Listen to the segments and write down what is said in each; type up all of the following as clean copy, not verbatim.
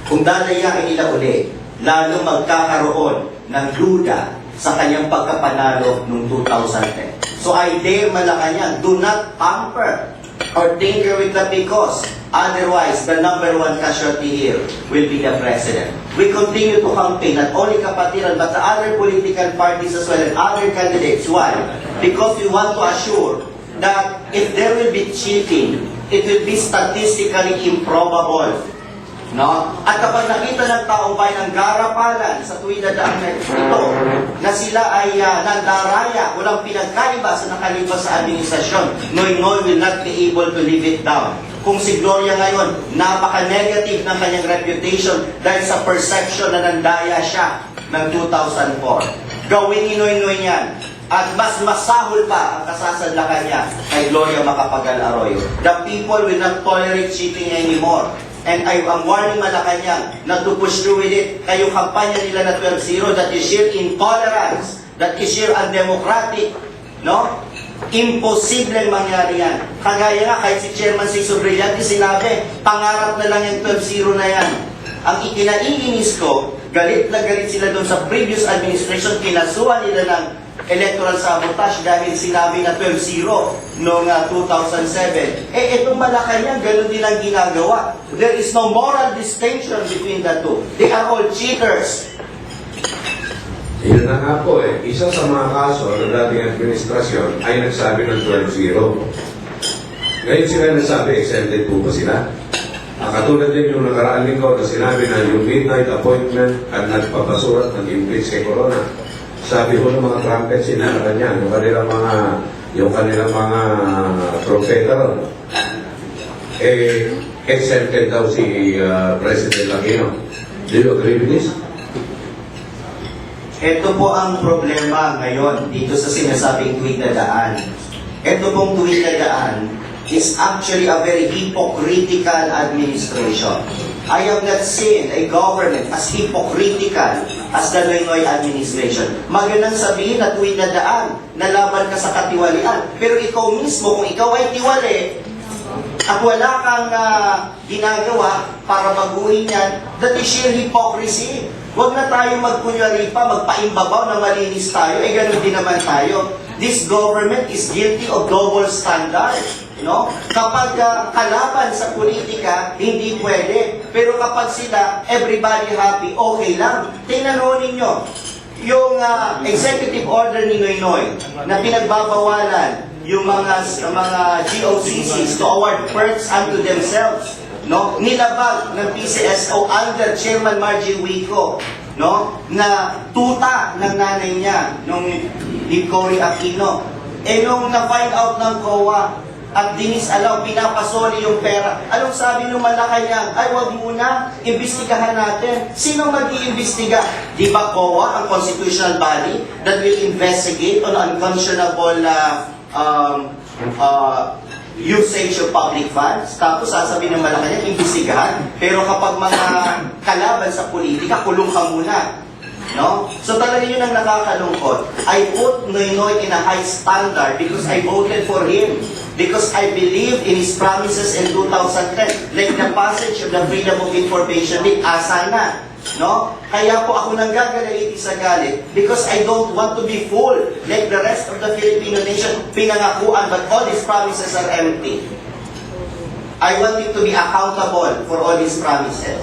Kung dadayain nila uli, lalo magkakaroon ng duda sa kanyang pagkapanalo noong 2010. So I dare Malacanang, do not pamper or tinker with the because. Otherwise, the #1 casualty here will be the president. We continue to campaign not only Kapatiran but the other political parties as well and other candidates. Why? Because we want to assure that if there will be cheating, it will be statistically improbable. No? At kapag nakita ng taong bayan ng garapalan sa tuwing dadaang na ito, na sila ay nandaraya, walang pinagkaiba sa nakalipas sa administrasyon, Noynoy will not be able to live it down. Kung si Gloria ngayon, napaka-negative ng kanyang reputation dahil sa perception na nandaya siya ng 2004. Gawin ni Noynoy yan. At mas masahol pa ang kasasadlakan niya kay Gloria Macapagal Arroyo. The people will not tolerate cheating anymore. And I am warning Malacanang not to push through with it. Kayong kampanya nila na 12-0, that is sheer intolerance, that is sheer undemocratic. No? Imposible mangyari yan. Kagaya nga, kahit si Chairman Sixo Brillante sinabi, pangarap na lang yung 12-0 na yan. Ang ikinaiinis ko, galit na galit sila doon sa previous administration, kinasuhan nila ng electoral sabotage dahil sinabi na 12-0 noong 2007. Itong Malacanang, gano'n din ang ginagawa. There is no moral distinction between the two. They are all cheaters. Yun na nga po isa sa mga kaso ng dating administrasyon ay nagsabi ng 12-0. Ngayon sila nagsabi, exempted po ba sila? Katulad din yung nakaraan linggo na sinabi na yung midnight appointment at nagpapasurat ng impeach kay Corona. Sabi ko ng mga trumpet, sinara niya, yung kanilang mga propeta ron. Exempted daw si President Aquino. Do you agree with this? Ito po ang problema ngayon dito sa sinasabing tuwid na daan. Ito pong tuwid na daan is actually a very hypocritical administration. I have not seen a government as hypocritical as the Noynoy administration. Magandang sabihin na tuwid na daan, nalaban ka sa katiwalian. Pero ikaw mismo, kung ikaw ay tiwali, at wala kang ginagawa para baguhin yan, that is sheer hypocrisy. Huwag na tayo magkunyari pa, magpaimbabaw na malinis tayo, ganun din naman tayo. This government is guilty of double standard. No? Kapag kalaban sa politika, hindi pwede. Pero kapag sila, everybody happy, okay lang. Tingnan ho ninyo, yung executive order ni Noynoy na pinagbabawalan yung mga GOCCs to award perks unto themselves. No? Nilabag ng PCSO under Chairman Margie Wico, no? Na tuta ng nanay niya, nung ni Cory Aquino. Nung na-find out ng COA, at dinisalaw, pinapasoli yung pera. Anong sabi ng Malacanang? Ay, wag muna, imbestigahan natin. Sino mag-iimbestiga? Di ba COA, ang constitutional body that will investigate on unconscionable usage of public funds? Tapos sasabihin ng Malacanang, imbestigahan. Pero kapag mga kalaban sa politika, kulong ka muna. No? So talaga yun ang nakakalungkot. I put Noynoy in a high standard because I voted for him. Because I believe in his promises in 2010. Like the passage of the Freedom of Information Bill, asa na. No? Kaya po ako nanggagalit sa galit because I don't want to be fooled like the rest of the Filipino nation, pinangakuan, but all these promises are empty. I want him to be accountable for all these promises.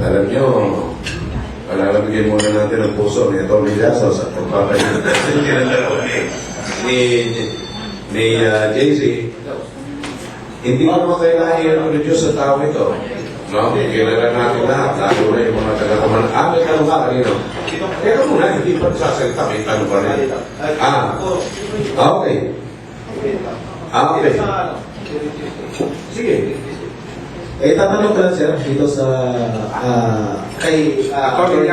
Alam nyo, palalabigyan muna natin ang puso ni Tony Llasos at pagpapayin ni JC. Hindi naman kailangan i-reduce sa tao ito. No? Kilala natin lahat, lalo na yung mga taga-kaman. May tanong ka kanino? Teka muna, hindi pa sasalita, may tanong pa rin. Okay. Okay. Sige. Tatanong ko lang sir dito sa kay Marvel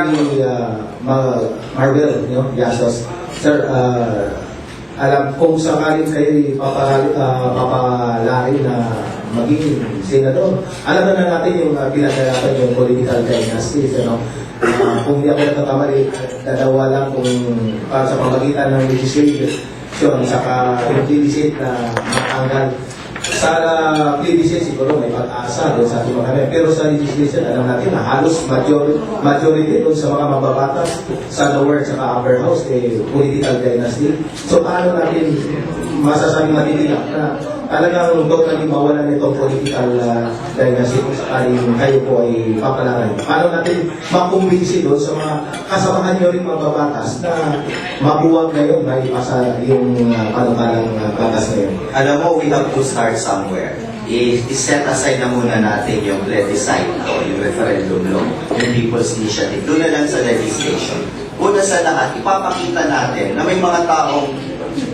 Llasos. Sir, alam kung sakaling kayo papalari na maging senador, alam na natin yung pinagkalaban yung political dynasties, kung di ako nagkakamali, dalawa lang kung para sa pamagitan ng legislation saka yung illicit na matanggal Sa PBC siguro may pag-asa doon sa ating mga kami. Pero sa legislation, alam natin na halos majority doon sa mga mababatas sa lower at upper house, political dynasty. So paano natin masasabing matitiyak na talagang totally mawalan itong political dynasty kung sakaling kayo po ay papalaran? Paano natin makumbinsi doon sa mga kasamahan nyo rin mga babatas na mabuwag ngayon na ipasa yung panukalang batas ngayon? Alam mo, we have to start somewhere. I-set aside na muna natin yung plebiscite o yung referendum law, yung people's initiative. Doon na lang sa legislation. Una sa lahat, ipapakita natin na may mga taong,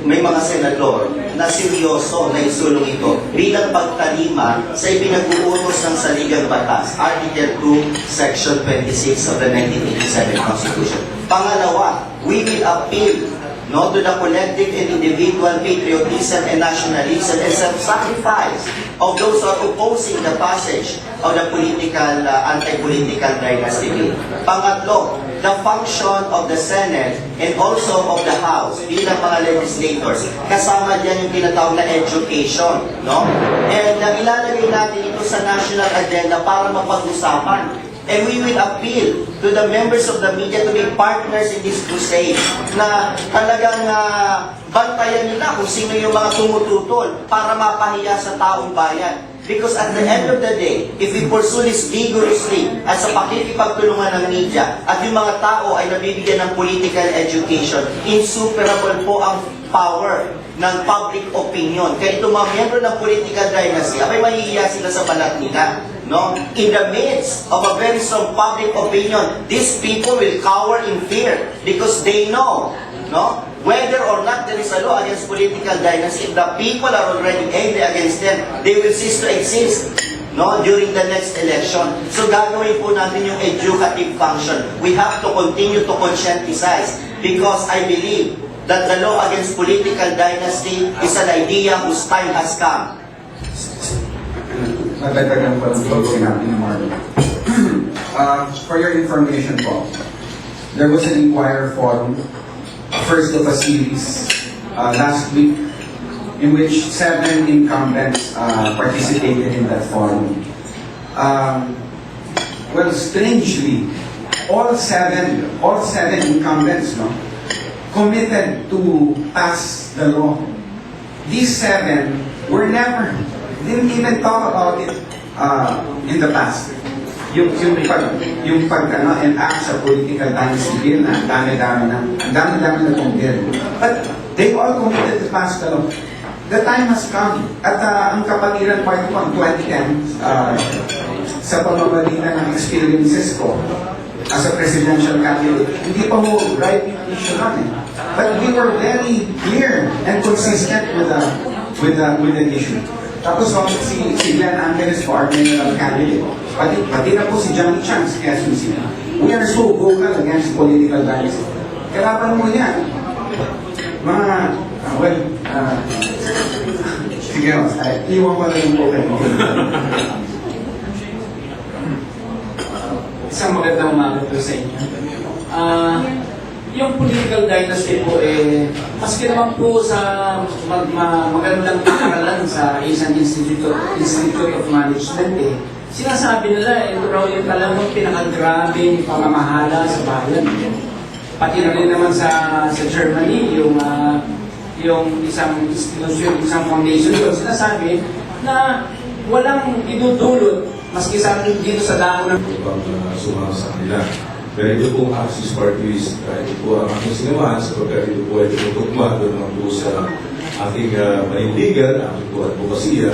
may mga senador na seryoso na isulong ito bilang pagtalima sa ipinag-uutos ng saligang batas, Article 2, Section 26 of the 1987 Constitution. Pangalawa, we will appeal to the collective and individual patriotism and nationalism and self-sacrifice of those who are opposing the passage of the anti-political dynasty bill. Pangatlo, the function of the Senate and also of the House bilang mga legislators. Kasama diyan yung tinatawag na education, no? And ilalagay natin ito sa national agenda para mapag-usapan. And we will appeal to the members of the media to be partners in this crusade na talagang bantayan nila kung sino yung mga tumututol para mapahiya sa taong bayan. Because at the end of the day, if we pursue this vigorously at sa pakikipagtulungan ng media at yung mga tao ay nabibigyan ng political education, insuperable po ang power ng public opinion. Kaya itong mga miyembro ng political dynasty, abay mahihiya sila sa balat nila. No? In the midst of a very strong public opinion, these people will cower in fear because they know, no, whether or not there is a law against political dynasty, if the people are already angry against them, they will cease to exist, no, during the next election. So gagawin po natin yung educative function. We have to continue to conscientize because I believe that the law against political dynasty is an idea whose time has come. Natatagan pa lang po sinabi ni Marlon. For your information po, there was an Inquirer Forum, first of a series, last week, in which 7 incumbents participated in that forum. Well, strangely, all seven incumbents, no, committed to pass the law. These 7 didn't even talk about it in the past. Yung enact sa political dynasty bill na ang dami-dami na itong bill. But they all committed to pass the law. The time has come. At ang Kapatiran Party ko, 2010, sa pamamagitan ng experiences ko as a presidential candidate, hindi pa mo right issue lang eh. But we were very clear and consistent with the issue. Tapos si Glenn Angeles po, our general candidate, pati na po si Johnny Chance, Quezon City. We are so vocal against political dynasty. Kailangan mo yan. Sige, iwan ko na yung open. Isang magandang umaga po sa inyo. Yung political dynasty po, maski naman po sa magandang pakaralan sa isang Institute of Management, sinasabi nila, ito raw yung talagang pinakagrabing pamamahala sa bayan. Pati na rin naman sa Germany, yung isang institution, isang foundation doon, sinasabi na walang idudulot maski sa dito sa dako ng sumama sa kanila. Pero ito pong Axis Party List, ito po ang aking sinamahan sapagkat ito po ay tumutugma doon naman po sa aking panindigan, aking po advokasya